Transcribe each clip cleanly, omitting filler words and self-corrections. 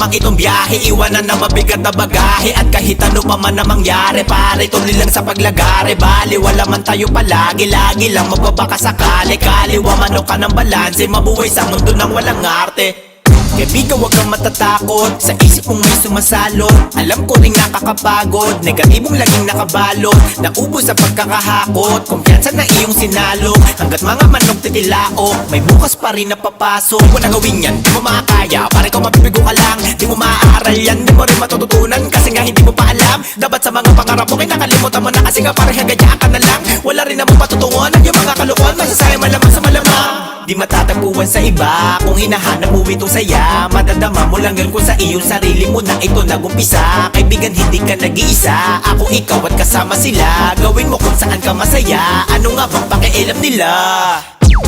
lamang itong biyahe, iwanan na mabigat na bagahe. At kahit ano pa man na mangyari, pare, tuloy lang sa paglagare. Bali, wala man tayo palagi, lagi lang magbabaka sakali. Kaliwa mano ka ng balanse, mabuhay sa mundo ng walang arte. Kaibigan, huwag kang matatakot sa isip mong may sumasalot. Alam ko rin nakakapagod, negatibong laging nakabalot. Naubos sa pagkakahakot, kumpiyansa na iyong sinalo. Hanggat mga manok titilaok, may bukas pa rin na papasok. Di mo na gawin yan, di mo makakaya, pare ko mabibigo ka lang. Di mo maaaral yan, di mo rin matututunan, kasi nga hindi mo pa alam. Dapat sa mga pangarap mo, kinakalimutan mo na, kasi nga parang hagaya ka na lang. Wala rin namang patutunguhan, yung mga kalukuhan, masasaya malamang sa malamang. Di matatagpuan sa iba, kung hinahanap mo itong saya, madadama mo lang yun kung sa iyong sarili mo na ito nagumpisa. Kaibigan, hindi ka nag-iisa, ako, ikaw at kasama sila. Gawin mo kung saan ka masaya, ano nga bang pakialam nila?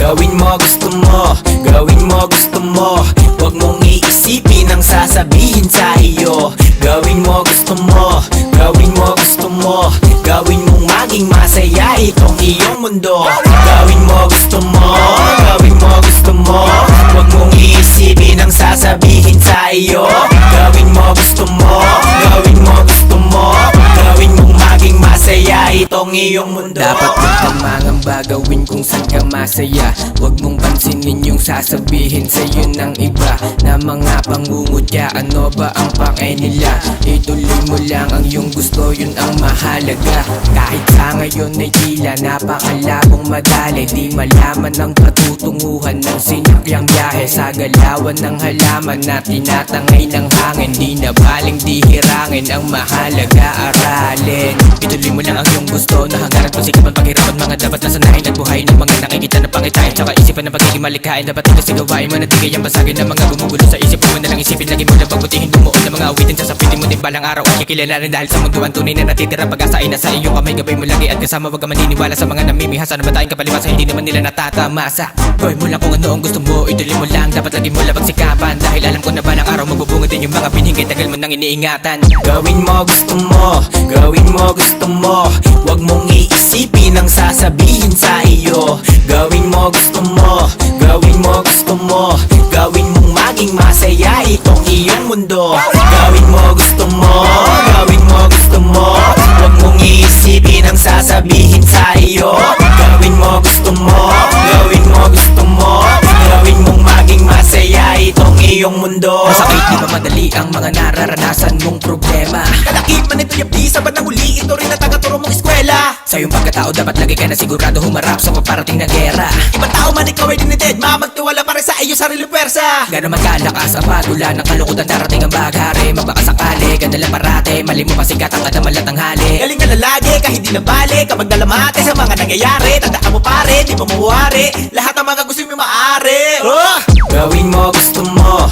Gawin mo gusto mo, gawin mo gusto mo. Huwag mong iisipin ang sasabihin sa iyo. Gawin mo gusto mo, gawin mo gusto mo. Gawin mong maging masaya itong iyong mundo. Gawin mo gusto mo, gawin mo gusto mo. Huwag mong iisipin ang sasabihin sa iyo. Gawin mo gusto mo, gawin mo gusto mo. Gawin mong maging masaya itong iyong mundo. Dapat magkamangamba, gawin kung saan ka masaya. Huwag mong pansinin yung sasabihin sa'yo ng iba na mga pangungutya, ano ba ang pake nila? Ituloy mo lang ang iyong gusto, yun ang mahalaga. Kahit sa ngayon ay tila napakalabong madali, di malaman ang patutunguhan ng sinakyang biyahe. Sa galawan ng halaman na tinatangay ng hangin, di na baling di hirangin, ang mahalaga aralin. Ituloy mo lang ang iyong gusto, na hangaran pasigapan, paghirapan, mga dapat na sanahin at buhay ng mga nakikita na pangitain. Tsaka isipan ng pagiging malikhain, dapat ito sigawain mo na tigay ang basagin ng mga gumugulo sa isip mo na lang isipin. Lagi mo lang pagbutihin, dumuon ng mga awitin, sasapitin mo din balang araw at kikilalanin. Dahil sa mundo ang tunay na natitira, pag-asa ay nasa iyong kamay. Gabay mo lagi at kasama, wag ka maniniwala sa mga namimihasa na matayang kapalibasa, hindi naman nila natatamasa. Gawin mo lang kung ano ang gusto mo, ituloy mo lang, dapat lagi mo lang pagsikapan. Dahil alam ko na balang araw magbubunga din yung mga binigay, tagal mo nang iniingatan. Gawin mo gusto mo, gawin mo gusto mo. Huwag mong iisipin ang sasabihin sa iyo. Gawin mo gusto mo, gawin mo gusto mo. Gawin mong maging masaya itong iyong mundo. Gawin mo gusto mo, gawin mo gusto mo. Huwag mong iisipin ang sasabihin sa iyo. Gawin mo gusto mo, gawin mo gusto mo. Gawin mong maging masaya itong iyong mundo. Masakit, di ba madali ang mga nararanasan mong problema? Kalakip man ito yung di, sabat ng huli, ito rin ang tagaturo mong eskwela. Sa iyong pagkatao, dapat lagi ka na sigurado humarap sa paparating na gera. Ibang tao man ikaw ay dinitid, magtiwala pa rin sa iyo sarili pwersa. Gano'n magkalakas ang pagula ng kalukutan, darating ang baghari. Magbakasakali, ganda lang parate, mali mo pasikat ang kadamal at tanghali. Galing ka na lagi, kahit di na balik, kapag nalamate sa mga nangyayari. Tandaan mo pare, di mo mamuwari, lahat ng mga gusto mo maaari. Gawin mo gusto mo,